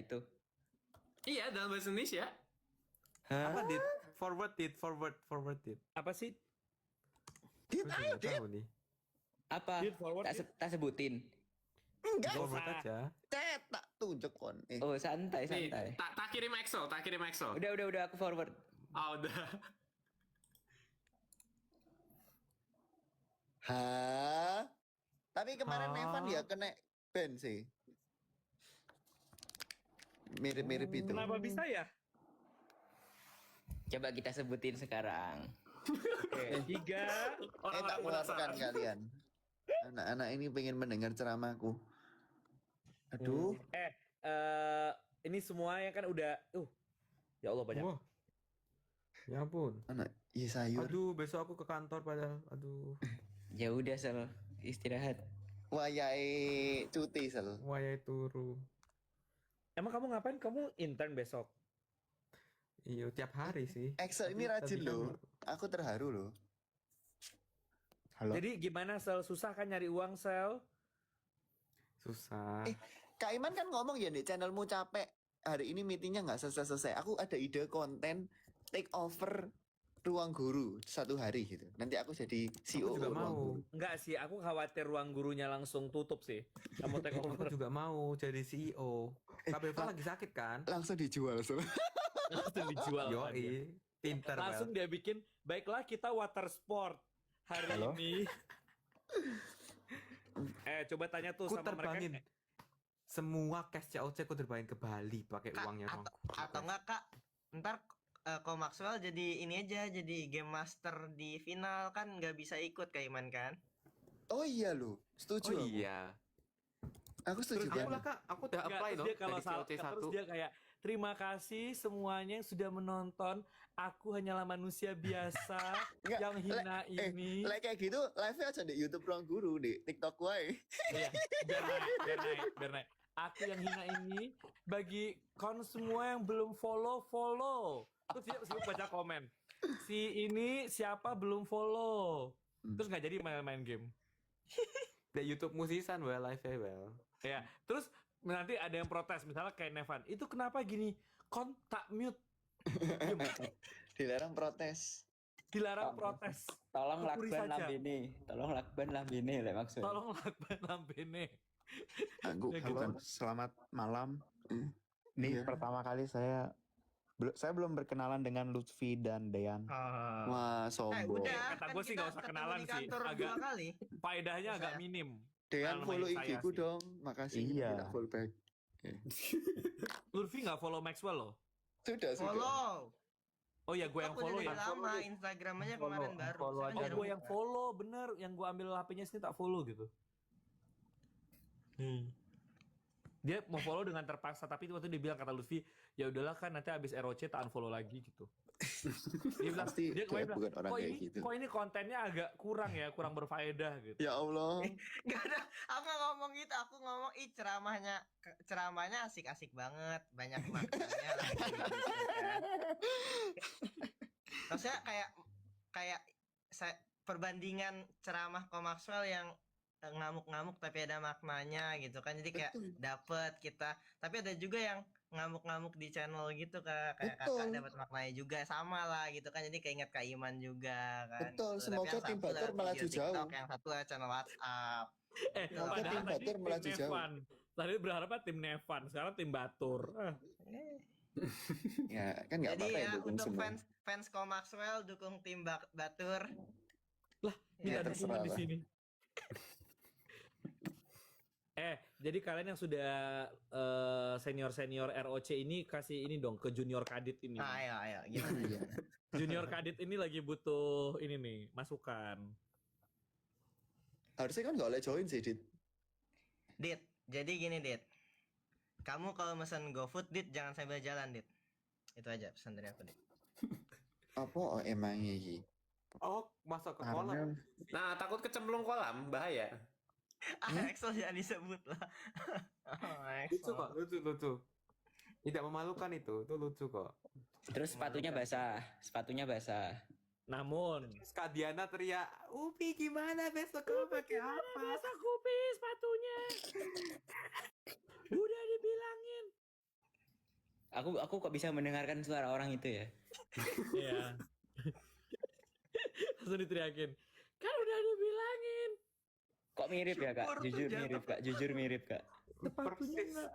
itu? Iya, dalam bahasa Indonesia. Apa dit? Forward dit. Apa sih? Dit, Gue ayo nggak Dit. tahu nih. Dit, Apa? forward, Tak sebutin. Enggak, Forward usah. aja. cetak tunjuk kon. Oh, santai. Nih, tak kirim Excel. Udah aku forward. Ah, udah. Hah? Tapi kemarin Hah? Evan ya kena ban sih. Mirip-mirip itu. Kenapa bisa ya? Coba kita sebutin sekarang. Oke, 3. Tak keluarkan kalian. Anak-anak ini pengen mendengar ceramahku. Aduh. Ini semuanya kan udah ya Allah banyak. Wah. Ya ampun. Anak sayur. Aduh, besok aku ke kantor padahal. Aduh. Ya udah Sel, istirahat. Wayai cuti sel. Wayai turu. Emang kamu ngapain? Kamu intern besok? Iya, tiap hari sih. Excel ini Tapi rajin tadi kan loh. Aku terharu loh. Halo. Jadi gimana Sel? Susah kan nyari uang Sel? susah. Kak Iman kan ngomong ya nih channelmu capek. Hari ini meetingnya nggak selesai-selesai. Aku ada ide konten take over ruang guru 1 hari gitu. Nanti aku jadi CEO Aku juga ruang mau. guru. Enggak sih, aku khawatir ruang gurunya langsung tutup sih. Kamu take Aku over juga mau jadi CEO. Kak Beva lagi sakit kan? Langsung dijual Sel. langsung dijual. sama dia. Yoi. Pinter Langsung Bel. dia bikin, baiklah kita water sport hari Halo? ini. Coba tanya tuh Ku sama mereka. terbangin. Semua cash COC ku terbangin ke Bali pakai Kak, uangnya atau, ruangku. atau enggak Kak, ntar Ko Maxwell jadi ini aja, jadi game master di final kan nggak bisa ikut Kak Iman kan? Oh iya loh. Setuju Oh aku. iya. Aku setuju Aku lah banget. Kak, aku udah Enggak, apply terus loh dia kalau dari COC terus 1. dia kayak terima kasih semuanya yang sudah menonton. Aku hanyalah manusia biasa Enggak, yang hina ini. Like kayak gitu, live aja di YouTube ruang guru di TikTok wae. Iya, biar naik. Aku yang hina ini, bagi kon semua yang belum follow. Terus dia sibuk baca komen. Si ini siapa belum follow. Terus nggak jadi main game. Di YouTube musisan well live well. Ya, terus nanti ada yang protes, misalnya kayak Nevan. Itu kenapa gini? Kon tak mute. Diem. Dilarang protes. Dilarang protes. Tolong Kupuri lakban saja. lambene lek maksud. Tolong lakban lambene. Aku Ya gitu. Halo, selamat malam. Ini Iya. pertama kali saya belum berkenalan dengan Lutfi dan Dean. Wah, sombong. Udah, Kata gua sih kita nggak usah ketemu kenalan di sih, kantor agak- 2 kali. Faedahnya agak Saya. minim. Dean Namanya follow saya IG ku sih. dong. Makasih. Iya. Tidak follow back. Lutfi nggak follow Maxwell loh. Sudah. Follow. Oh ya, gue yang Aku follow dari ya. lama, Instagramnya kemarin baru. Follow Saya Oh, aja. jarang gue yang buka. follow, bener. Yang gue ambil HP-nya sini tak follow gitu. Dia mau follow dengan terpaksa, tapi waktu itu dia bilang kata Lutfi, ya udahlah kan nanti habis ROC tak unfollow lagi gitu. Dia bilang, Pasti dia dia kemarin bilang, bukan orang kok kayak ini, gitu. kok ini kontennya agak kurang ya, kurang berfaedah gitu. Ya Allah. Gak ada, aku nggak ngomong gitu, aku ngomong ceramahnya asik-asik banget, banyak maknanya lah, gitu kan. Maksudnya kayak perbandingan ceramah Ko Maxwell yang ngamuk-ngamuk tapi ada maknanya gitu kan, jadi kayak Betul. dapet kita, tapi ada juga yang ngamuk-ngamuk di channel gitu kayak Betul. kakak dapat maknanya juga sama lah gitu kan, jadi keinget Kak Iman juga kan. Betul, gitu. semoga Tapi yang tim satu Batur lewat melaju video TikTok, jauh. yang satu lewat channel WhatsApp. Semoga Padahal tim tadi Batur tim melaju jauh. Nevan. Tadi berharapnya tim Nevan, sekarang tim Batur. Ya, kan nggak Jadi apa-apa ya ya dukung untuk semua. fans Ko Maxwell dukung tim Batur. Lah, Ya, tidak terserah dukungan di lah. sini. Jadi kalian yang sudah senior ROC ini kasih ini dong ke junior kadit ini. Nah, ayo gimana? Iya. Junior kadit ini lagi butuh ini nih, masukan. Harusnya kan nggak boleh join sih, Dit. Dit, jadi gini Dit. Kamu kalau mesen GoFood Dit jangan sambil jalan Dit. Itu aja pesan dari aku Dit. Apa emangnya iki? Oh, masuk ke kolam. Nah, takut kecemplung kolam, bahaya. Excel jangan disebut lah. Lucu kok, lucu. Tidak memalukan itu lucu kok. Terus sepatunya basah. Namun, Kak Diana teriak, Upi gimana besok kamu pakai apa? masa kupi sepatunya? Udah dibilangin. Aku kok bisa mendengarkan suara orang itu ya? Iya. Langsung diteriakin. Kan udah dibilangin. Kok mirip ya kak? Syukur Jujur jatuh. mirip kak. Jujur mirip kak. Sepatunya Persis. nggak.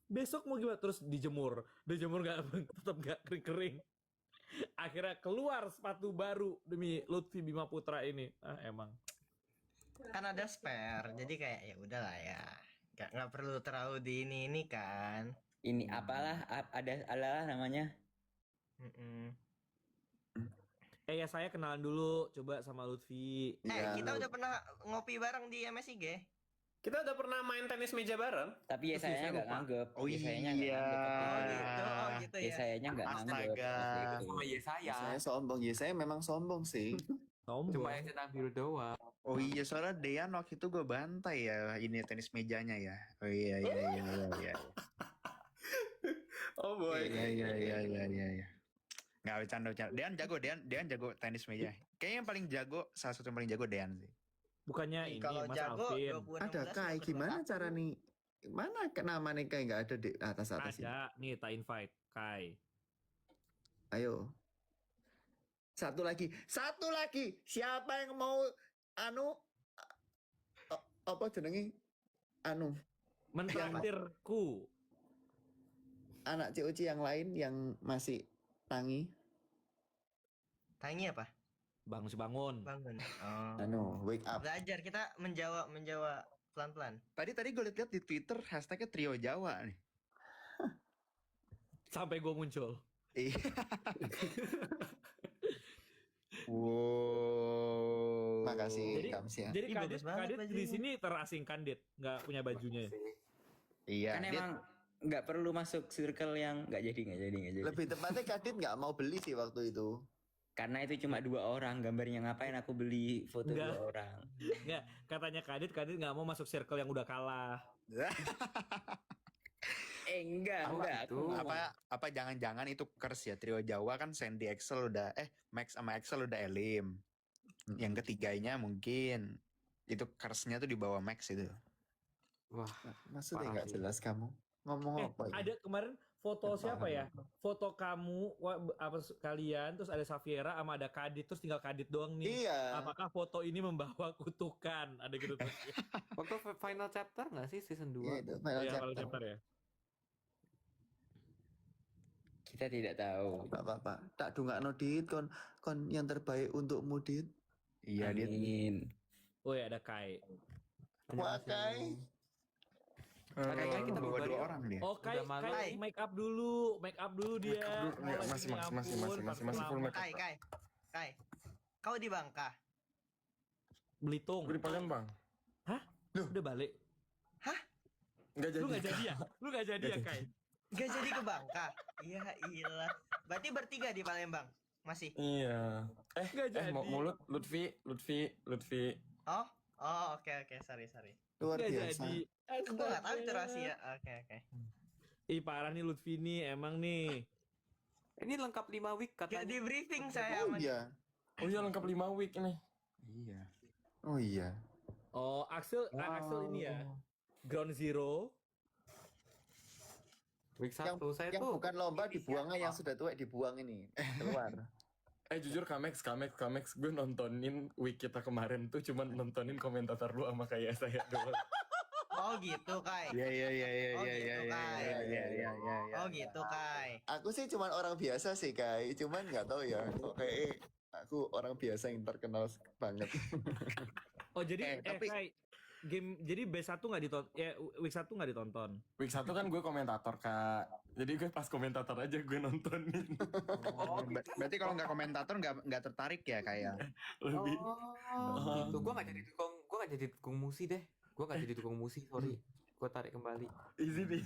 Besok mau gimana? Terus dijemur nggak tetap nggak kering. Akhirnya keluar sepatu baru demi Lutfi Bima Putra ini. Emang. Kan ada spare, jadi kayak ya udahlah ya. Nggak perlu terlalu di ini kan. Ini apalah adalah namanya. Mm-mm. Ya saya kenalan dulu coba sama Lutfi. Iya, Kita lu- udah pernah ngopi bareng di MSIG. Kita udah pernah main tenis meja bareng. Tapi ya Terus sayanya saya nggak lupa. nganggep. Oh Yesayanya nggak iya. nganggep. Oh gitu Ya ya. sayanya nggak nganggep. Astaga. waktu itu. Sama Yesaya. Saya sombong, ya saya memang sombong sih. Sombong. Cuma yang centang biru doang. Oh iya, soalnya Dean waktu itu gue bantai ya ini tenis mejanya ya. Oh iya iya iya iya iya. Oh boy. Iya iya iya iya iya. Nggak bercanda. Dean jago tenis meja. Kayaknya yang paling jago, salah satu yang paling jago Dean sih. Bukannya ini Kalau Mas jago Alvin. 2016 Ada Kai, ikut gimana aku. cara nih? Mana nama nih Kai nggak ada di atas ini? Ada nih tak invite Kai. Ayo. Satu lagi. Siapa yang mau apa jenenge? Mentraktirku. Anak COC yang lain yang masih tangi. Tangi apa? Bangun. Bangun. Oh. Wake up. Belajar kita menjawab pelan-pelan. Tadi gue lihat di Twitter hashtagnya Trio Jawa nih. Sampai gue muncul. Iya. Wow. Makasih Jadi- Kamsia. Jadi Ih, bagus banget Kadit di bajunya. sini terasingkan Dit, nggak punya bajunya. Iya. Kan dia- emang nggak perlu masuk circle yang nggak jadi. Lebih tepatnya Kadit nggak mau beli sih waktu itu. Karena itu cuma 2 orang, gambarnya ngapain aku beli foto Nggak. 2 orang. Nggak, katanya Kadit nggak mau masuk circle yang udah kalah. Enggak. itu? apa jangan-jangan itu curse ya, Trio Jawa kan Sandy Axel udah Max sama Axel udah elim. Yang ketiganya mungkin itu curse-nya tuh di bawah Max itu. Wah, Maksudnya Parah nggak sih. jelas kamu. Ngomong apa ya? Ada kemarin foto Yang siapa parah. ya? Foto kamu, kalian, terus ada Safiera sama ada Kadit, terus tinggal Kadit doang nih. Iya. Apakah foto ini membawa kutukan? Ada gitu tuh. waktu final chapter nggak sih season 2? Iya itu final Ya, kalau chapter. chapter ya. Kita tidak tahu. Nggak apa-apa. Tak dungakno Dit kon yang terbaik untukmu Dit. Iya dia. Amin. Oh ya ada Kai. Wah Kai. Kayaknya kita bawa bubar 2 yuk. orang dia. Oh Kai, Udah malu. Kai make up dulu dia. Make up dulu. Nggak, Oh, masih, ya masih, ampun, masih full make up. Kai. Kau di Bangka. Belitung. Gue di Palembang. Udah balik. Nggak jadi. Lu nggak jadi ya? Lu nggak jadi ya Kai? Gak jadi ke Bangka. Iya ilah. Berarti bertiga di Palembang. Masih. Iya. Nggak jadi. Mau Lutfi. Oh, oke. Sorry. Luar Nggak biasa. jadi. Gue gak tahu itu rahasia. Oke. Ih parah nih Lutfi nih emang nih. Ini lengkap 5 week Gak katanya. di briefing saya Oh sama iya. Oh iya lengkap 5 week ini. Iya. Oh iya. Oh Axel ini ya. Ground Zero. Week 1 saya Yang tuh bukan lomba ini dibuangnya siapa? yang sudah tua dibuang ini keluar. Jujur Kamex gue nontonin week kita kemarin tuh cuman nontonin komentator lu sama kayak saya doang. Oh gitu Kai. Iya iya iya iya Oh, iya gitu, iya Kai. iya iya iya iya. Oh gitu Kai. Aku sih cuman orang biasa sih Kai, cuman nggak tahu ya kok kayak aku orang biasa yang terkenal banget. Oh jadi tapi- Kai game jadi B1 nggak ditonton ya week 1 nggak ditonton. Week 1 kan gue komentator Kak. Jadi gue pas komentator aja gue nontonin. Berarti kalau nggak komentator nggak tertarik ya kayak. Lebih. Oh, gitu. Gua nggak jadi tukang musi deh. Gua nggak jadi tukang musi, sorry. Gua tarik kembali. Izin.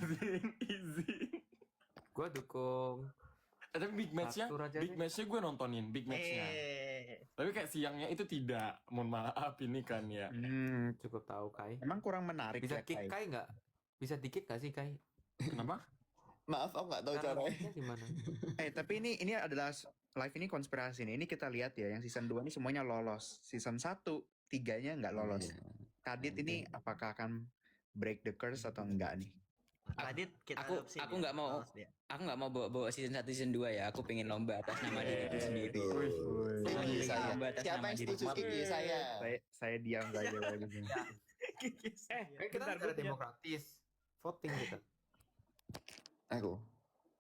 Gua dukung Tapi big match-nya Atur aja deh. gue nontonin big match-nya. Tapi kayak siangnya itu tidak. Mohon maaf ini kan ya. cukup tahu Kai. Emang kurang menarik Bisa ya kick Kai. Kai nggak? Bisa dikit nggak sih Kai? Kenapa? Maaf aku nggak tahu Cara caranya. kicknya gimana? Tapi ini adalah live ini konspirasi nih. Ini kita lihat ya yang season 2 ini semuanya lolos. Season 1 3-nya nggak lolos. Kadit ini apakah akan break the curse atau enggak nih? Radit kita Aku- adopsi aku dia. nggak mau. Males dia. Aku nggak mau bawa season 1 season 2 ya. Aku pengen lomba atas nama diriku sendiri. Kiki Pengen saya. lomba atas Siapa nama yang diriku setuju sendiri. Kiki saya? Saya diam saja. Kan kita bentar, negara gua punya- demokratis. Voting kita. Aku.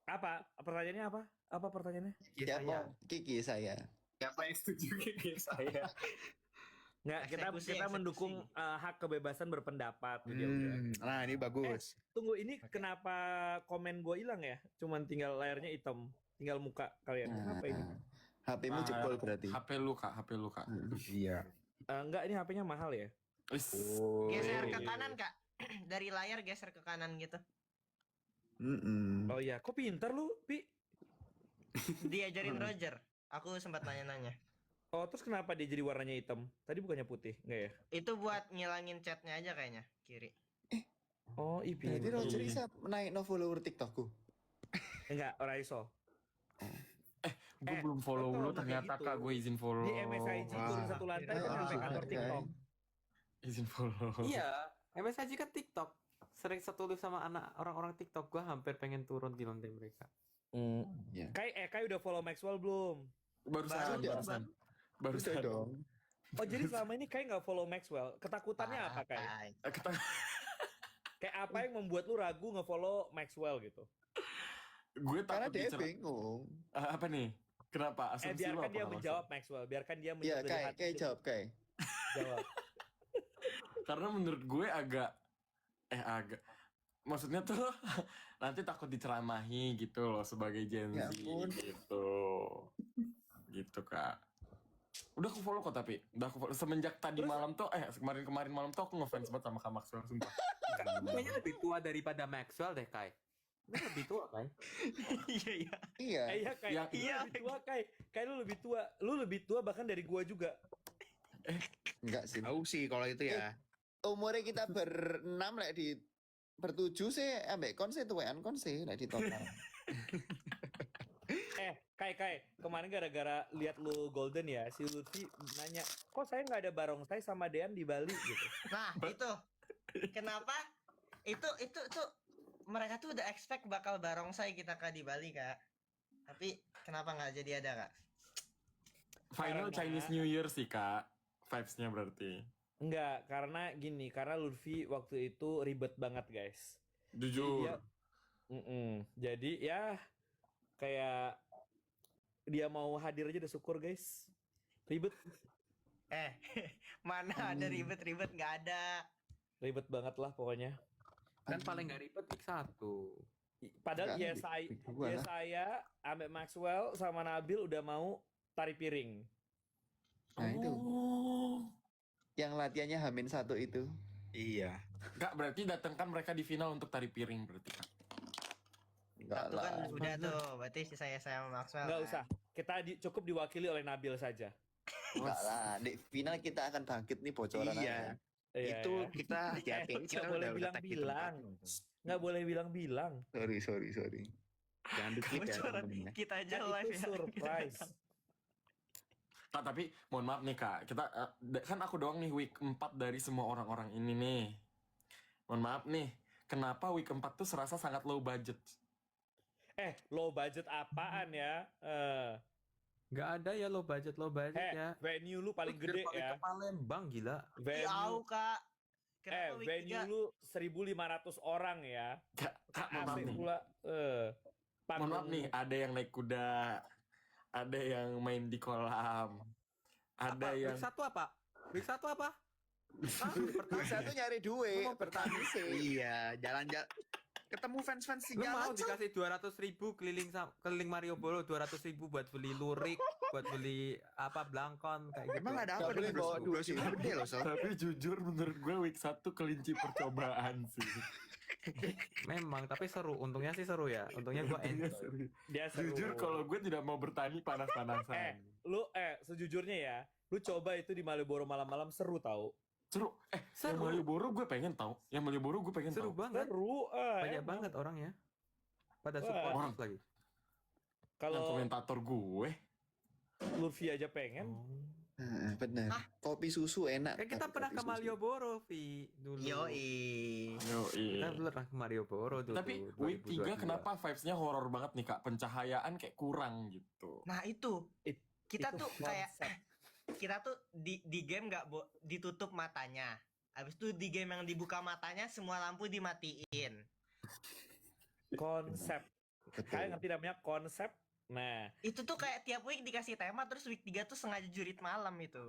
Apa? Pertanyaannya apa? Apa pertanyaannya? Siapa? Kiki saya. Siapa yang setuju kayak saya? Nggak, kita Eksekusi, kita eksekusi. mendukung hak kebebasan berpendapat. Jadi ya udah. Nah, ini bagus. Tunggu, ini kenapa komen gue hilang ya? Cuman tinggal layarnya hitam, tinggal muka kalian. Kenapa ini? HP-mu jebol berarti. HP lu kak. Iya. Enggak, ini HP-nya mahal ya. Wis. Geser ke kanan kak. Dari layar geser ke kanan gitu. Oh iya, kok pinter lu, Pi? Diajarin Roger. Aku sempat nanya-nanya. Oh, terus kenapa dia jadi warnanya hitam? Tadi bukannya putih, enggak ya? Itu buat ngilangin chatnya aja kayaknya kiri. Oh, Berarti pinter. Roger bisa naik no follower TikTokku. Enggak, orang iso. Gue belum follow kalau lu kayak ternyata gitu, kak, gue izin follow. Di MSIG turun satu lantai kan sampai kantor TikTok. Izin follow. Iya, MSIG kan TikTok. Sering setulis sama anak orang-orang TikTok. Gua hampir pengen turun di lantai mereka. Ya. Kai udah follow Maxwell belum? Barusan. Udah dong. Oh, jadi selama ini Kai nggak follow Maxwell. Ketakutannya apa, Kai? Kayak apa yang membuat lu ragu nge-follow Maxwell gitu? Gue Karena takut dia dicerah. bingung. Apa nih? Kenapa? Asumsi lu Biarkan apa? dia Maksud? menjawab Maxwell. Biarkan dia Ya, menjawab dari hati. kayak jawab kayak. Jawab. Karena menurut gue agak maksudnya tuh nanti takut diceramahi gitu loh sebagai Gen Ya Z ampun. gitu kak. Udah aku follow kok, tapi udah aku follow. Semenjak tadi malam tuh kemarin malam tuh aku ngefans banget sama Kak Maxwell, sumpah. Kayaknya lebih tua daripada Maxwell deh, Kai. Ini lebih tua, Kai. Iya iya. Iya. Iya, Kai. Yang- Lu lebih tua, Kai. Kai lu lebih tua. Lu lebih tua bahkan dari gua juga. Enggak sih. Tahu sih kalau itu ya. Umurnya kita berenam lek di bertujuh sih ambek konse tuwean konse lek di total. Kai, kemarin gara-gara lihat lu Golden ya, si Lutfi nanya, kok saya nggak ada barongsai sama Dean di Bali gitu. Nah itu kenapa? Itu mereka tuh udah expect bakal barongsai kita kak di Bali kak. Tapi kenapa nggak jadi ada kak? Final Karena- Chinese New Year sih kak, vibes-nya berarti. Enggak, karena gini, karena Lutfi waktu itu ribet banget guys. Jujur. Jadi ya kayak dia mau hadir aja udah syukur guys. Ribet Mana ada ribet-ribet nggak ada. ribet banget lah pokoknya. Dan paling nggak ribet pick 1. Padahal Enggak, ya saya Ambek Maxwell sama Nabil udah mau tari piring. Nah itu. Oh. Yang latihannya H-1 itu. Iya. Kak, berarti datangkan mereka di final untuk tari piring berarti kak. Enggak Satu kan lah. udah tuh. Berarti saya sama Maxwell. Nggak kan? usah. Kita cukup diwakili oleh Nabil saja. Enggak lah. Di final kita akan bangkit nih bocoran Iya. aja. Iya, Itu ya. kita hati-hati. Nggak Kita boleh udah tag di bilang-bilang. tempat. Nggak boleh bilang-bilang. Sorry. Jangan di-clip ya Bocoran temen-temen ya. kita aja Kan live itu ya. surprise. Kak, tapi mohon maaf nih kak, kita kan aku doang nih week 4 dari semua orang-orang ini nih. Mohon maaf nih, kenapa week 4 tuh serasa sangat low budget? Low budget apaan ya? Nggak ada ya low budget ya. Venue lu paling gede Balik ya. ke Palembang gila. Tahu Venue kak. Kenapa week venue 3? lu 1.500 orang ya. Kak, mohon maaf Asik nih. pula. Mohon maaf nih, ada yang naik kuda, ada yang main di kolam, ada Apa? yang Week 1 apa? Week 1 apa? Hah? Week 1 nyari duit, Lu mau bertani sih. Iya, jalan-jalan. Ketemu fans-fans sih Lu mau jalan. dikasih 200.000 keliling Mario Boro, 200.000 buat beli lurik, buat beli apa blangkon kayak gitu. Emang ada Nggak apa boleh dengan bawa duit. 200.000 gede loh, Sol. tapi jujur menurut gue week 1 kelinci percobaan sih. Memang, tapi seru. Untungnya sih seru ya. Untungnya gua Iya, enjoy. seru. Dia seru. Jujur kalau gue tidak mau bertani panas-panasan. Lu sejujurnya ya, lu coba itu di Malioboro malam-malam seru tau. Seru. Yang Seru. Malioboro gue pengen tahu. Yang Malioboro gue pengen Seru tahu. banget. Seru. Banyak emang. banget orangnya. Pada Wah. support Orang. lagi. Yang Kalau komentator gue. Lutfi aja pengen. Bener. Hah? Kopi susu enak. Kan kita tapi pernah kopi ke susu. Malioboro, Vi, dulu. Yoi. Kita pernah ke Malioboro dulu. Tapi week 3 kenapa vibes-nya horor banget nih kak? Pencahayaan kayak kurang gitu. Nah itu kita Itu tuh kayak konsep. kita tuh di game nggak ditutup matanya. Habis itu di game yang dibuka matanya semua lampu dimatiin. Konsep. Betul. Kalian ngerti namanya konsep? Nah, Itu tuh kayak tiap week dikasih tema terus week 3 tuh sengaja jurit malam itu.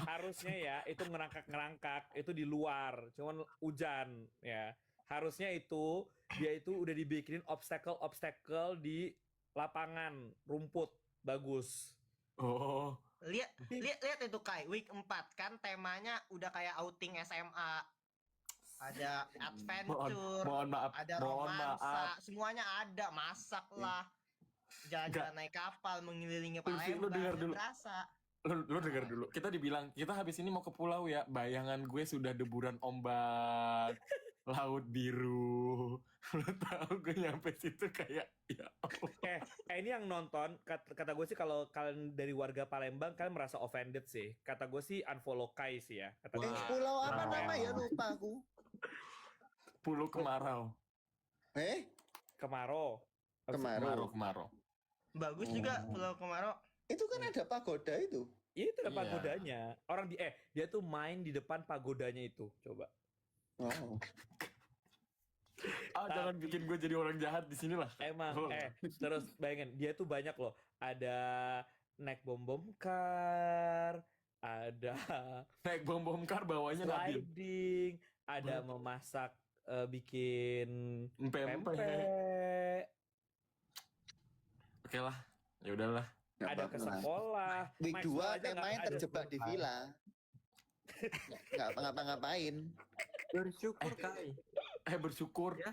harusnya ya itu ngerangkak itu di luar, cuman hujan ya. Harusnya itu dia itu udah dibikinin obstacle di lapangan rumput bagus. Oh, Lihat itu Kai, week 4 kan temanya udah kayak outing SMA. Ada adventure, mohon maaf, ada mohon maaf. romansa, semuanya ada, masak lah. Jalan-jalan Enggak. naik kapal mengelilingi Lutfi, lu Palembang. dengar dulu. Berasa. Lu dengar dulu. Kita dibilang kita habis ini mau ke pulau ya. Bayangan gue sudah deburan ombak, laut biru. Lu tahu gue nyampe situ kayak ya Allah. Ini yang nonton kata gue sih kalau kalian dari warga Palembang kalian merasa offended sih. Kata gue sih unfollow Kai sih ya. Kata gue. Pulau apa Wow. nama ya lupa aku. Pulau Kemarau. Kemarau. Kemarau. Bagus juga Pulau Kemarau. Itu kan ada pagoda itu. Iya itu ada Iya. pagodanya. Orang dia tuh main di depan pagodanya itu. Coba. Oh. Jangan bikin gue jadi orang jahat di sini lah. Emang Oh. terus bayangin dia tuh banyak loh. Ada naik bom kar, ada Naik bom kar bawahnya Nabil. sliding, ada memasak bikin Pempek. pempek, Oke lah. Ya udahlah. Nggak ada ke apa-apa lah. sekolah. Week Maxwell 2 aja nggak temanya ada terjebak di sekolah. villa. Nggak ngapa-ngapain. Bersyukur, Kai. Bersyukur. Ya.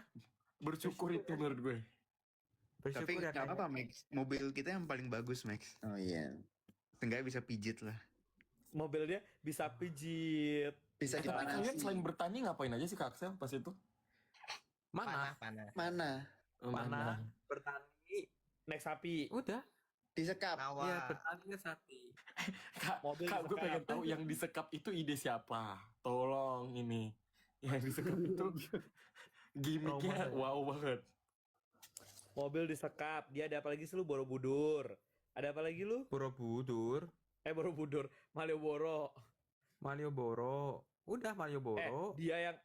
Bersyukur itu menurut gue. Tapi Bersyukur ya, nggak Kai. apa-apa Max. Mobil kita yang paling bagus Max. Oh iya. Seenggaknya bisa pijit lah. Mobilnya bisa pijit. Bisa Tapi kalian dipanasi. selain bertani ngapain aja sih Kak Axel pas itu? Mana? Panah. Mana? Mana? Bertani. Naik sapi. Udah. Disekap. Nawa. Iya, bertaninya sapi. Kak, Mobil Kak, gue disekap. pengen tahu yang disekap itu ide siapa? Tolong ini. Yang disekap itu gimmicknya wow banget. Mobil disekap. Dia ada apa lagi sih lu? Borobudur. Ada apa lagi lu? Borobudur, Borobudur. Malioboro. Malioboro. Udah Malioboro. Dia yang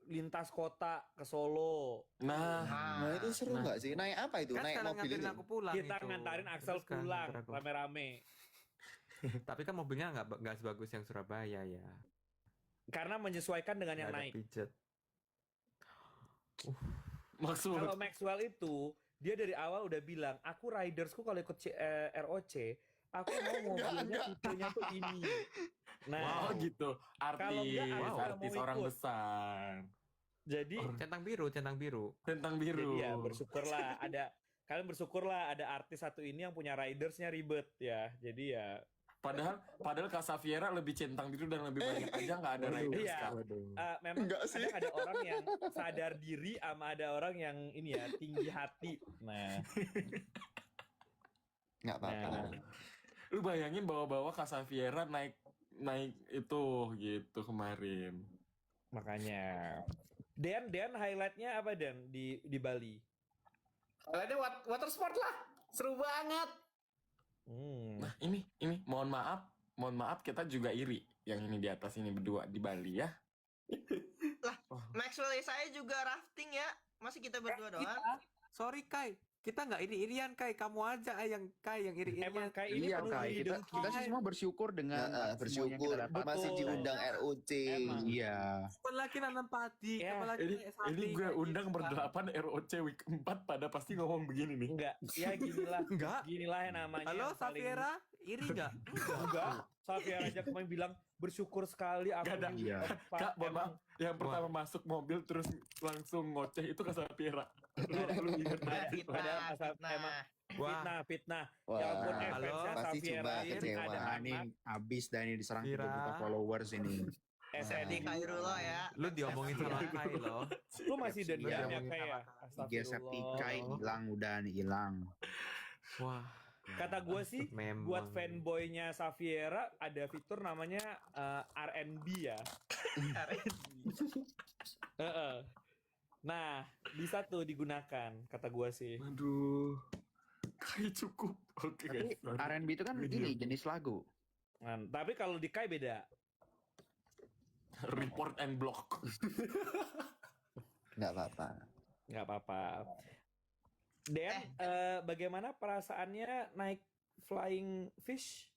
lintas kota ke Solo. Nah, Nah itu seru nggak sih? Naik apa itu? Kan Naik sekarang mobil nganterin itu? aku pulang Kita itu. ngantarin Axel Terus kan pulang nganter aku. rame-rame. Tapi kan mobilnya nggak sebagus yang Surabaya ya. Karena menyesuaikan dengan yang Nggak ada naik. pijet. maksud Kalau Maxwell itu dia dari awal udah bilang, aku ridersku kalau ikut ROC, aku mau mobilnya tipenya tuh ini. Nah, wow gitu. Kalau nggak, Artis, aku nggak artis mau orang ikut. besar. jadi Centang biru. Tentang biru. ya bersyukurlah kalian bersyukurlah ada artis satu ini yang punya ridersnya ribet ya. Jadi ya Padahal Kak Safiera lebih centang biru dan lebih banyak aja nggak ada riders Iya. Kak. memang Enggak sih. kadang ada orang yang sadar diri sama ada orang yang ini ya tinggi hati. Nah, Nggak apa-apa. Nah. Lu bayangin bawa-bawa Kak Safiera naik itu gitu kemarin. makanya Dan highlightnya apa Dan di Bali? Kalian water sport lah. Seru banget. Nah, ini mohon maaf kita juga iri yang ini di atas ini berdua di Bali ya. Maxwell saya juga rafting ya. Masih kita berdua doang. Sorry Kai, kita nggak iri-irian Kai, kamu aja yang iri-irian. Emang kayak ini Iya penuh Kai, iri kita dengki. sih semua bersyukur dengan Nah, semuanya bersyukur kita dapat. masih Betul. diundang ROC. Emang. Iya. Kapan lagi nanam padi, Ya, kapan lagi Ini naik sapi, gue kayak undang gitu, kan. berdelapan ROC week 4 pada pasti ngomong begini nih. Enggak, ya ginilah. Enggak. Ginilah yang namanya. Halo yang paling- Safiera, iri nggak? Enggak. Safiera aja kemarin bilang bersyukur sekali aku Nggak ada. di Iya. tempat. Kak, mohon Emang maaf. Yang pertama masuk mobil terus langsung ngoceh itu Kak Safiera. Lu ingat banget. Padahal emang Wah, fitnah. Wah, Ya ampun, Halo, fansnya pasti Safiera cuma ini kecewa. ada Nah, ini anak abis dah ini diserang Kira. 3 juta followers ini. Jadi Kairullah ya. lu diomongin sama Kai loh. lu masih Iya, dendam ya ngomongin kayak sama Tiga Septikai hilang udah nih hilang. Wah, Kata gue sih, Memang. buat fanboynya Safiera ada fitur namanya R&B ya. Heeh. Nah, bisa tuh digunakan, kata gue sih. Aduh. Kayak cukup. Oke Tapi guys. sorry. R&B itu kan Video. ini jenis lagu. Nah, tapi kalau di Kai beda. Report and block. Nggak apa-apa. Nggak apa-apa. Dan bagaimana perasaannya naik Flying Fish?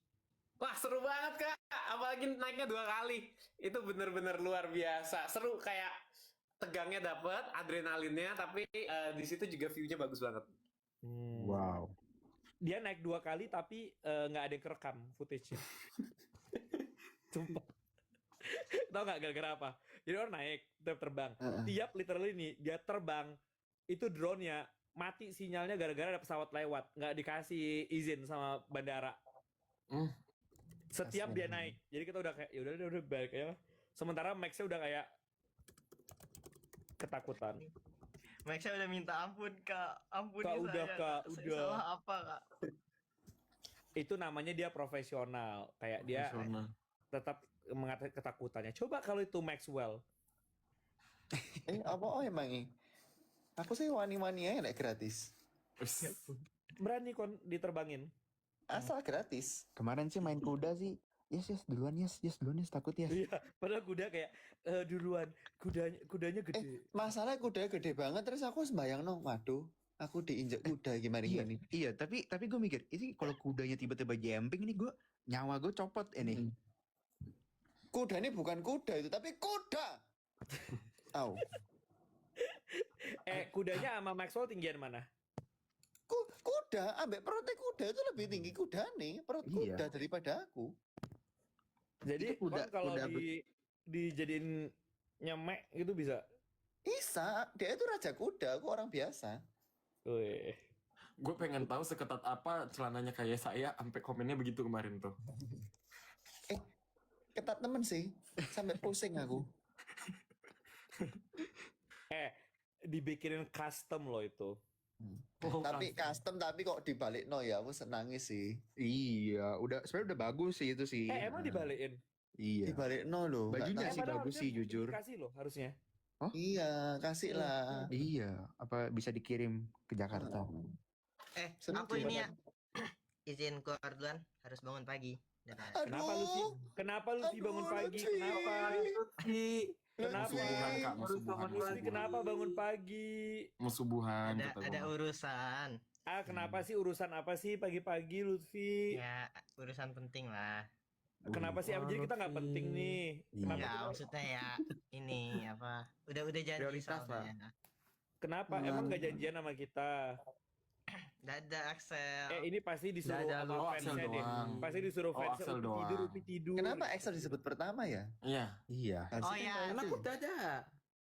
Wah seru banget kak, apalagi naiknya 2 kali. Itu bener-bener luar biasa. Seru, kayak tegangnya dapet, adrenalinnya, tapi di situ juga view-nya bagus banget. Wow. Dia naik 2 kali tapi nggak ada yang kerekam footage-nya. Sumpah. Tahu nggak gara-gara apa? Jadi orang naik, terbang. Tiap literally nih, dia terbang, itu drone-nya mati sinyalnya gara-gara ada pesawat lewat. Nggak dikasih izin sama bandara. Setiap dia naik. Jadi kita udah kayak, udah balik ya. Sementara Max-nya udah kayak ketakutan. Max udah minta ampun kak, ampuni Kak, saya udah, Kak, Saya udah. salah apa kak? Itu namanya dia profesional. Kayak dia tetap mengatasi ketakutannya. Coba kalau itu Maxwell. Apa emang ini? Aku sih wani-wani aja nek gratis. Berani kon diterbangin. Asal gratis. Kemarin sih main kuda sih. Yes duluan yes duluan yes takut yes. Iya, padahal kuda kayak duluan, kudanya gede. Masalah kuda gede banget terus aku sembayang no, waduh, aku diinjek kuda gimana gini. Iya tapi gue mikir ini kalau kudanya tiba-tiba jumping ini gue nyawa gue copot ini. Kuda ini bukan kuda itu tapi kuda. Au. Kudanya sama Maxwell tinggian mana? Kuda, ambek perutnya kuda itu lebih tinggi kuda nih, perut Iya. kuda daripada aku. Jadi Itu kuda- kon kalau kuda dijadiin nyemek gitu bisa. Bisa, dia itu raja kuda, aku orang biasa. Wih. Gue pengen tahu seketat apa celananya kayak saya sampai komennya begitu kemarin tuh. Ketat temen sih, sampai pusing aku. Dibikinin custom loh itu. Tapi custom tapi kok dibalik no ya, aku senangis sih. Iya udah sebenarnya udah bagus sih itu sih. Emang dibalikin? Iya. Dibalik no loh. nggak Bajunya tahu. sih bagus sih jujur. Kasih loh harusnya. Iya, kasih lah. Iya apa bisa dikirim ke Jakarta. Seru Aku sih. ini ya izin keluar duluan, harus bangun pagi. Dadah. Kenapa lu sih? Kenapa lu sih bangun pagi? Lutfi. Kenapa? Kenapa? Musuh-buhan, Kak, musuh-buhan. Lutfi, kenapa bangun pagi? Musuh-buhan Ada urusan. Kenapa sih urusan apa sih pagi-pagi Lutfi? Ya, urusan penting lah. Kenapa sih? Jadi kita nggak penting nih. Kenapa? Ya, maksudnya ya ini apa? Udah janji Prioritas lah. soalnya. Kenapa? Emang nggak janjian sama kita? Dadah Axel. Ini pasti disuruh Dadah, sama lu. Axel fansnya deh. doang. Pasti disuruh Oh, fansnya Axel Upi doang. tidur, Upi tidur. Kenapa Excel disebut pertama ya? Iya. Iya. Oh Harusnya ya, kan Karena itu. kuda ada.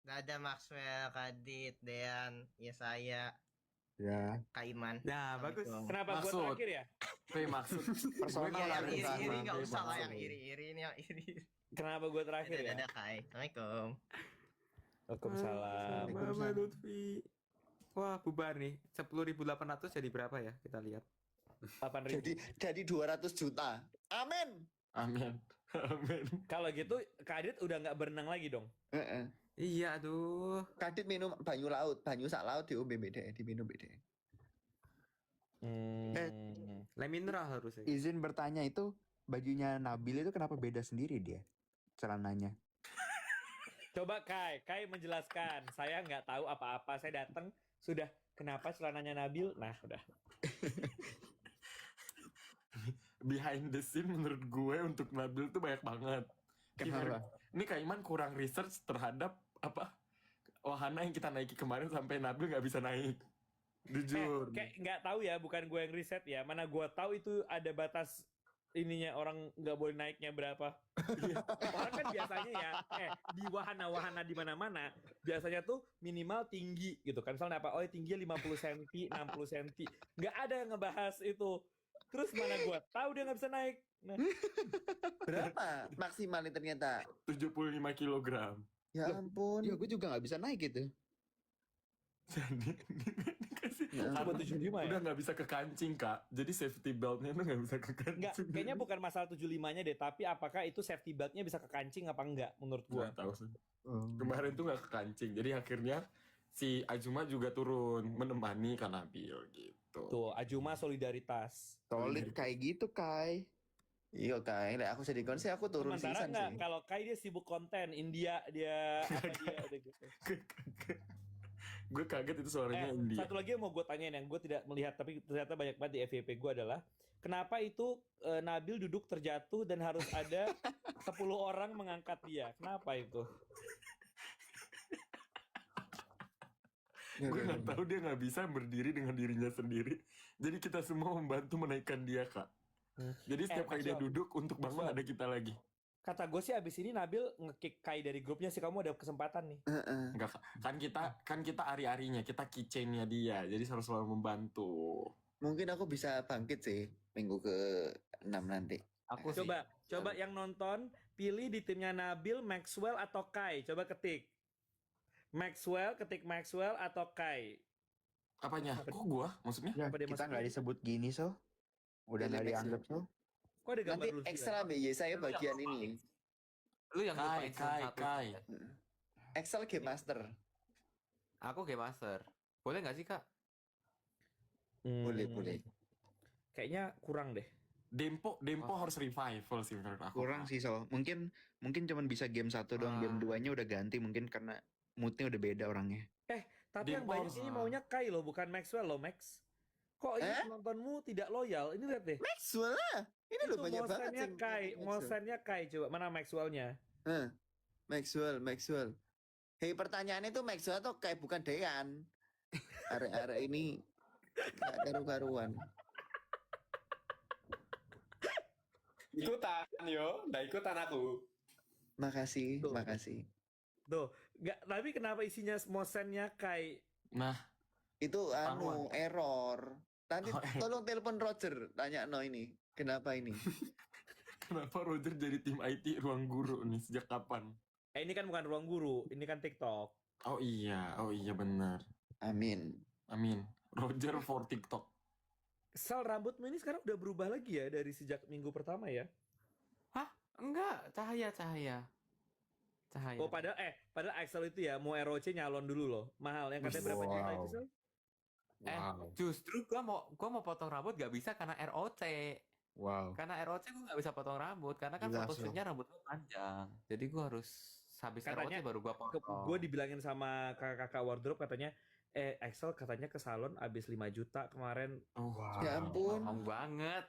dadah Maxwell, Kadit, Dean, ya saya, Ya. Kak Iman. Nah, bagus. Assalamualaikum. Kenapa gua Maksud. terakhir ya? Kayak maksud Personal Iya, yang lah, iri-iri sama. nggak usah lah, Maksud. yang iri-iri ini yang iri. Kenapa gua terakhir ya? Dadah Kai. Assalamualaikum. Waalaikumsalam. Mama Lutfi. Wah, bubar nih. 10.800 jadi berapa ya? Kita lihat. 8.000. Jadi 200 juta. Amin. amin. Amin. Kalau gitu Kadit udah nggak berenang lagi dong. Heeh. Iya, aduh. Kadit minum banyu laut, banyu sak laut diombe BDE, diminum BDE. Le mineral harusnya. Izin bertanya itu bajunya Nabil itu kenapa beda sendiri dia celananya? Coba Kai menjelaskan. Saya nggak tahu apa-apa. Saya datang sudah kenapa celananya Nabil? Nah, udah. Behind the scene menurut gue untuk Nabil tuh banyak banget. Kenapa? Ini Kak Iman kurang research terhadap apa wahana yang kita naiki kemarin sampai Nabil nggak bisa naik. Jujur. Kayak nggak tahu ya, bukan gue yang riset ya. Mana gue tahu itu ada batas ininya orang nggak boleh naiknya berapa. Orang kan biasanya ya, di wahana-wahana di mana-mana biasanya tuh minimal tinggi gitu kan. Misalnya apa? Oh, tingginya 50 cm, 60 cm. Nggak ada yang ngebahas itu. Terus mana gue tahu dia nggak bisa naik. Nah, Berapa maksimalnya ternyata? 75 kilogram. Ya ampun. Ya gue juga nggak bisa naik gitu. Jadi sih? Heeh. Cuma Karena 75 ya? udah nggak bisa kekancing kak, jadi safety beltnya tuh nggak bisa kekancing. Enggak, kayaknya bukan masalah 75-nya deh, tapi apakah itu safety belt-nya bisa kekancing apa enggak menurut gua? Nggak tahu sih. Oh. Kemarin tuh nggak kekancing, jadi akhirnya si Ajuma juga turun menemani Kanabil gitu. Tuh, Ajuma solidaritas. Solid kayak gitu Kai. Iya Kai, lek aku jadi kon sih aku turun Sementara sisan enggak, sih. kalau Kai dia sibuk konten, India dia apa dia udah gitu. Gue kaget itu suaranya India. Satu lagi yang mau gue tanyain yang gue tidak melihat tapi ternyata banyak banget di FYP gue adalah kenapa itu Nabil duduk terjatuh dan harus ada 10 orang mengangkat dia? Kenapa itu? Gue nggak tahu dia nggak bisa berdiri dengan dirinya sendiri. Jadi kita semua membantu menaikkan dia kak. Jadi setiap kali dia Maxwell. duduk untuk bangun Maxwell. ada kita lagi. Kata gue sih abis ini Nabil nge-kick Kai dari grupnya sih, kamu ada kesempatan nih. Heeh. Enggak Kak. kan kita ari-arinya, kita keychainnya dia. Jadi harus selalu membantu. Mungkin aku bisa bangkit sih minggu ke-6 nanti. Aku sih. Coba yang nonton pilih di timnya Nabil, Maxwell atau Kai. Coba ketik Maxwell atau Kai. Apanya? Kok gua? Maksudnya? Ya, Apa dia kita masukin? nggak disebut gini so. Udah Pilih nggak Max dianggap so. Kok ada gambar Nanti Lutfi Excel ambil ya saya bagian ini. Lu yang lupa Kai, Excel Kai, satu. Kai. Excel Game Master. Aku Game Master. Boleh nggak sih kak? Boleh, boleh. Kayaknya kurang deh. Dempo harus revival sih menurut aku. Kurang sih so. Mungkin cuman bisa game 1 doang, game 2-nya udah ganti mungkin karena moodnya udah beda orangnya. Tapi yang Dempo banyak harus- ini maunya Kai loh, bukan Maxwell loh, Max. Kok ini penontonmu tidak loyal? Ini lihat deh. Maxwell lah. Ini Itu loh banyak banget mosennya yang Kai, Maxwell. mosennya Kai. Coba mana Maxwellnya? Maxwell. Hei, pertanyaannya itu Maxwell atau kayak bukan Dean? Arek-arek ini gak karu-karuan. Ikutan yo, udah ikutan aku. Makasih, Tuh. makasih. Tuh, nggak. Tapi kenapa isinya mosennya Kai? Nah, Itu Taruhan. error. Nanti Oh, tolong telepon Roger, tanya no ini. Kenapa ini? kenapa Roger jadi tim IT ruang guru nih sejak kapan? Ini kan bukan ruang guru, ini kan TikTok. Oh iya benar. Amin. Amin. Roger for TikTok. Sal, rambutmu ini sekarang udah berubah lagi ya dari sejak minggu pertama ya? Enggak, cahaya. Oh, padahal Axel itu ya mau ROC nyalon dulu loh. Mahal yang katanya berapa juta itu, Sal? Justru gua mau potong rambut gak bisa karena ROC. Wow. Karena ROC gue nggak bisa potong rambut karena kan Jelas photoshootnya rambut gue panjang. Jadi gue harus habis Katanya ROC baru gue potong. Gue dibilangin sama kakak-kakak wardrobe katanya, Axel katanya ke salon abis 5 juta kemarin. Oh, Ya ampun. Bohong banget.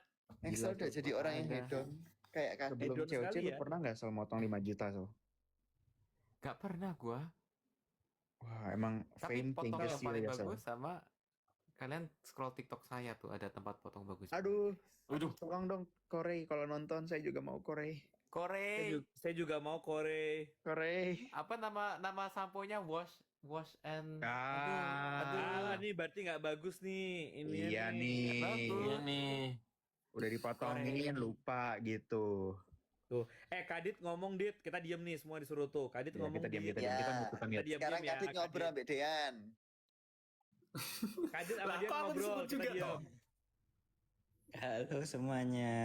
Excel udah jadi orang yang Ada. hedon. Kayak kan. Sebelum hedon COC sekali lu ya. pernah nggak soal motong 5 juta so? Gak pernah gue. Wah emang Tapi fame potong changes yang you paling ya so. bagus sama kalian scroll TikTok saya tuh ada tempat potong bagus. Aduh, Waduh, tolong dong Korey kalau nonton saya juga mau Korey. Korey. Saya juga mau Korey. Korey. Apa nama sampo-nya wash and Ah, ini berarti nggak bagus nih. Ini Iya nih. Bagus. iya nih. Udah dipotongin lupa gitu. Tuh. Kadit ngomong, Dit. Kita diem nih, semua disuruh tuh. Kadit Ya, ngomong, kita diam Dit. kita diam kita Ya. membutuhkan Kita diem Sekarang ya. Kadit ngobrol sampai Dean. Kadit sama Lah, dia kok aku ngobrol. disebut Kita juga diem. dong? Halo semuanya.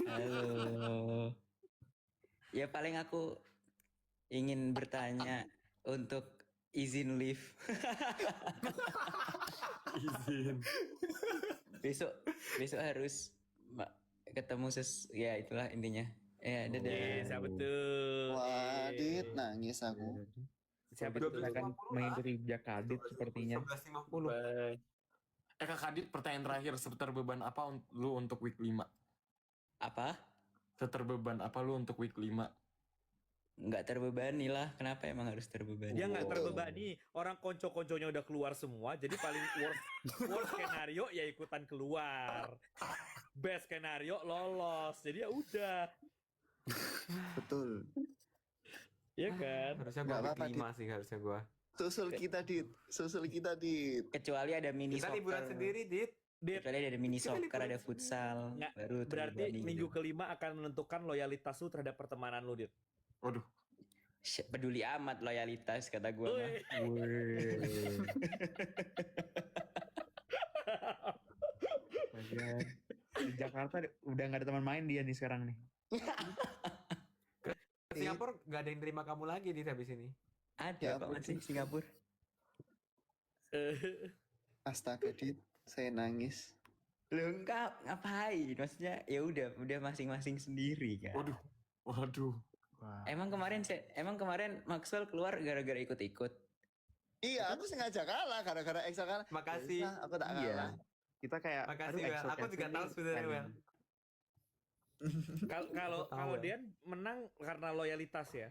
Halo. Ya paling aku ingin bertanya untuk izin live. Izin. besok harus ketemu ya itulah intinya. Ya dadah. Siapa tuh? Wah, Dit, nangis aku. Siapa Kita tuh? akan mengikuti jejak Kadit sepertinya. 11.50. Kak Kadit, pertanyaan terakhir, seterbeban apa lu untuk week 5? Apa? Seterbeban apa lu untuk week 5? Nggak terbebani lah. Kenapa emang harus terbebani? Dia nggak Oh. terbebani. Orang konco-konconya udah keluar semua. Jadi paling worst skenario ya ikutan keluar. Best skenario lolos. Jadi ya udah. Betul. Iya kan? Harusnya Nggak gue apa-apa, week 5 sih harusnya gue. Susul kita, Dit. Kecuali ada mini Kita soccer. liburan sendiri, Dit. Dit, Kecuali ada mini Kita soccer, liburan ada futsal, Nggak, baru berarti terbebani minggu gitu. kelima akan menentukan loyalitas lu terhadap pertemanan lu, Dit. Waduh, Peduli amat loyalitas kata gue mah. Wih. Bagian. Di Jakarta udah nggak ada teman main dia nih sekarang nih. Ke Singapura nggak ada yang terima kamu lagi di habis ini. Ada Ya kok ampun. masih Singapura. Astaga, Dit, saya nangis. Loh enggak, ngapain? Maksudnya ya udah masing-masing sendiri kan. Waduh. Wah. Emang kemarin Maxwell keluar gara-gara ikut-ikut. Iya, aku sengaja kalah gara-gara Excel kalah. Makasih. Ya, aku tak Iya. kalah. Kita kayak Makasih, aduh, Wel. Exo Aku juga Cafe tahu nih sebenarnya, kan. Wel. Kalau Aku tahu, kalau ya. Dian menang karena loyalitas ya.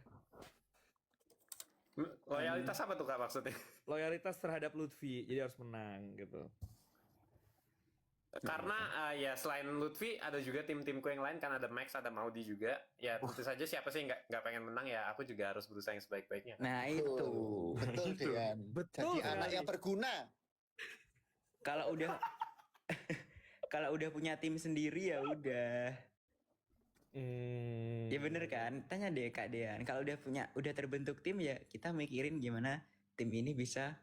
Loyalitas apa tuh Kak maksudnya? Loyalitas terhadap Lutfi, jadi harus menang gitu. Karena ya selain Lutfi ada juga tim-timku yang lain, kan ada Max, ada Maudi juga. Ya tentu saja siapa sih yang nggak pengen menang, ya aku juga harus berusaha yang sebaik-baiknya. Nah itu. Betul, Dean. Betul Jadi anak sekali. yang berguna. Kalau udah kalau udah punya tim sendiri ya udah. Ya bener kan? Tanya deh Kak Dean. Kalau udah terbentuk tim ya kita mikirin gimana tim ini bisa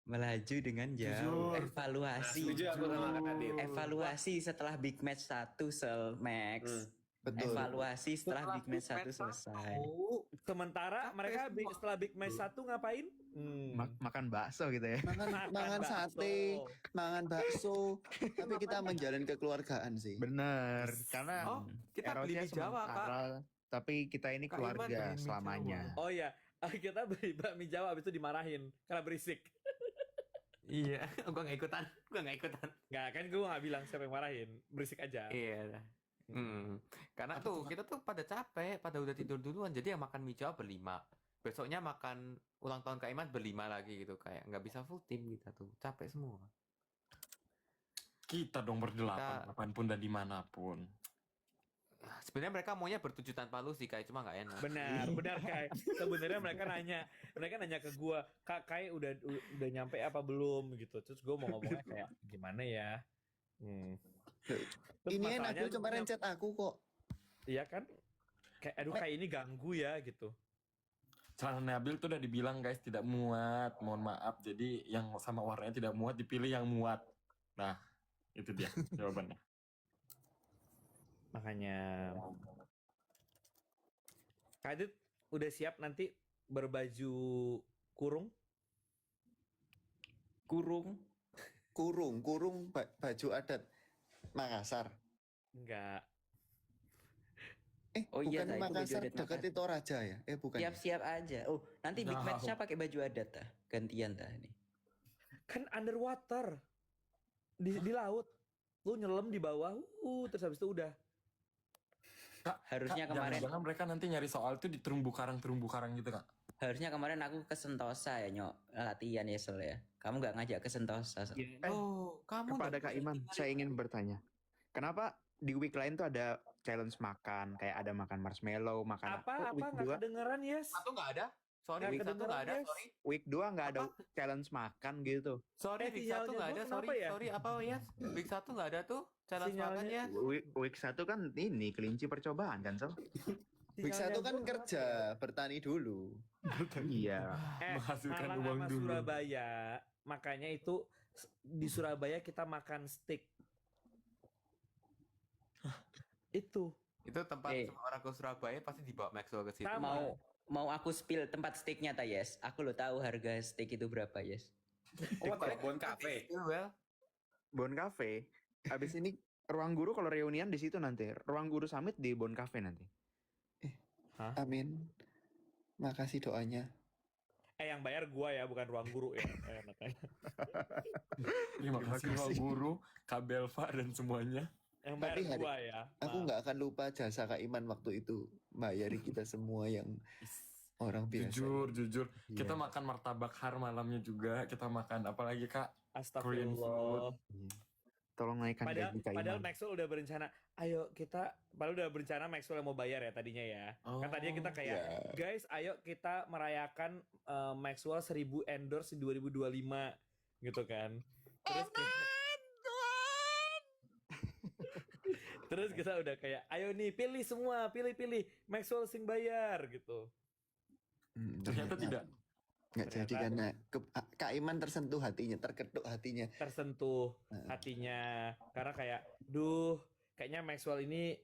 melaju dengan jauh. Jujur. Evaluasi. Setuju aku sama Kak Adit. Evaluasi setelah Big Match 1 sel Max. Betul. Evaluasi setelah Big Match 1 selesai. Sementara Capek mereka semua. setelah Big Match 1 ngapain? Makan bakso gitu ya. Mangan sate, mangan bakso, tapi kita menjalin kekeluargaan sih. Bener. Karena Oh, kita beli erosnya mie Jawa, Kak. sementara, tapi kita ini Kak Iman keluarga beliin mie selamanya. Jawa. Oh iya, kita beli bakmi Jawa abis itu dimarahin karena berisik. Iya, gua nggak ikutan. Nggak, kan gue nggak bilang siapa yang marahin, berisik aja. Iya. Karena tuh kita tuh pada capek, pada udah tidur duluan, jadi yang makan mie Jawa berlima. Besoknya makan ulang tahun Kak Iman berlima lagi gitu, kayak nggak bisa full tim kita tuh, capek semua. Kita dong berdelapan, Kita- kapanpun dan dimanapun. Sebenarnya mereka maunya bertujuh tanpa lu sih, kayak cuma nggak enak. Benar Kai. Sebenarnya mereka nanya ke gue, Kak Kai udah nyampe apa belum gitu. Terus gue mau ngomongnya kayak gimana ya? Terus Ini masalahnya Nabil kemarin chat aku kok. Iya kan? Kayak aduh kayak ini ganggu ya gitu. Celana Nabil tuh udah dibilang guys tidak muat, mohon maaf. Jadi yang sama warnanya tidak muat dipilih yang muat. Nah, itu dia jawabannya. Makanya Kak Adit udah siap nanti berbaju kurung? Kurung baju adat Makassar. Enggak. Oh iya, Bukan Tay, itu baju Makassar adat dekat Makassar. Toraja ya? Bukan. ya? Siap-siap aja. Oh, nanti Big Nah. Match-nya pakai baju adat tah. Gantian tah nih. Kan underwater. Di laut. Lu nyelam di bawah, terus habis itu udah. Harusnya Kak, kemarin jangan-jangan mereka nanti nyari soal itu di terumbu karang gitu Kak. harusnya kemarin aku ke Sentosa ya, Nyok. Latihan ya, Sel ya. Kamu nggak ngajak ke Sentosa. Sel. Oh, kamu Kepada nggak Kak bisa Iman, tinggal saya di- ingin bertanya. Kenapa di week lain tuh ada challenge makan, kayak ada makan marshmallow, makan Apa week nggak 2, kedengeran, Yes? Satu nggak ada. Sorry, Nggak week satu nggak ada. kedengeran, yes. Sorry, week 2 nggak ada challenge makan gitu. sorry, week sinyalnya satu nggak gua ada. kenapa Sorry, ya? sorry apa ya? Week satu nggak ada tuh. Challenge Sinyalnya- makan ya. Week 1 kan ini kelinci percobaan kan, Sel? Week Sinyalnya 1 kan gua kerja, bertani dulu. Iya. Menghasilkan Malang uang sama dulu. Surabaya, makanya itu di Surabaya kita makan steak. Itu. Itu tempat Eh. semua orang ke Surabaya pasti dibawa Maxwell ke situ. Sama. Mau aku spill tempat steaknya ta, Yes? Aku lo tahu harga steak itu berapa, Yes? Oh, Bon Cafe. Well, Bon Cafe. Habis ini Ruang Guru kalau reunian di situ nanti. Ruang Guru Summit di Bon Cafe nanti. Amin. Makasih doanya. Yang bayar gua ya, bukan ruang guru ya. Makanya. Terima kasih Pak Guru, Kak Belva dan semuanya. Yang bayar Tapi hari- gua ya. Aku nggak akan lupa jasa Kak Iman waktu itu. Bayari kita semua yang orang biasa. Jujur. Iya. Kita makan martabak har malamnya juga. Kita makan apa lagi Kak? Korean Astagfirullah. Tolong naikkan gaji Kak Padahal Iman. Maxwell udah berencana, ayo kita, padahal udah berencana Maxwell yang mau bayar ya tadinya ya. Kan tadinya kita kayak, ya. guys ayo kita merayakan Maxwell 1000 endorse di 2025 gitu kan. Terus Terus kita udah kayak, ayo nih pilih semua, pilih Maxwell sing bayar gitu. Ternyata tidak. Nggak jadi Ternyata- karena Kak Iman tersentuh hatinya, terketuk hatinya. tersentuh hatinya karena kayak, duh, kayaknya Maxwell ini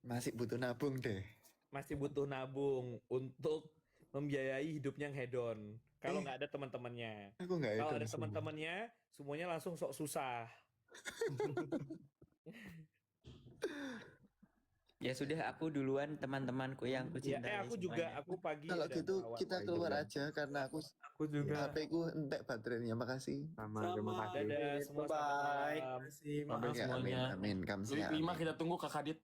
Masih butuh nabung deh. masih butuh nabung untuk membiayai hidupnya yang hedon. Kalau nggak ada teman-temannya, Aku nggak kalau hedon ada sih. teman-temannya, semuanya langsung sok susah. Ya sudah, aku duluan, teman-temanku yang ku Ya, cintai aku juga, semuanya. aku pagi. Kalau udah gitu bawa. kita keluar aja karena aku Aku juga. HP ku entek baterainya. Makasih. Sama, terima kasih. Dadah semua, selamat Bye. malam. Sampai Ya, amin semuanya. amin. Kamsia. Lima amin. kita tunggu Kak Kadit.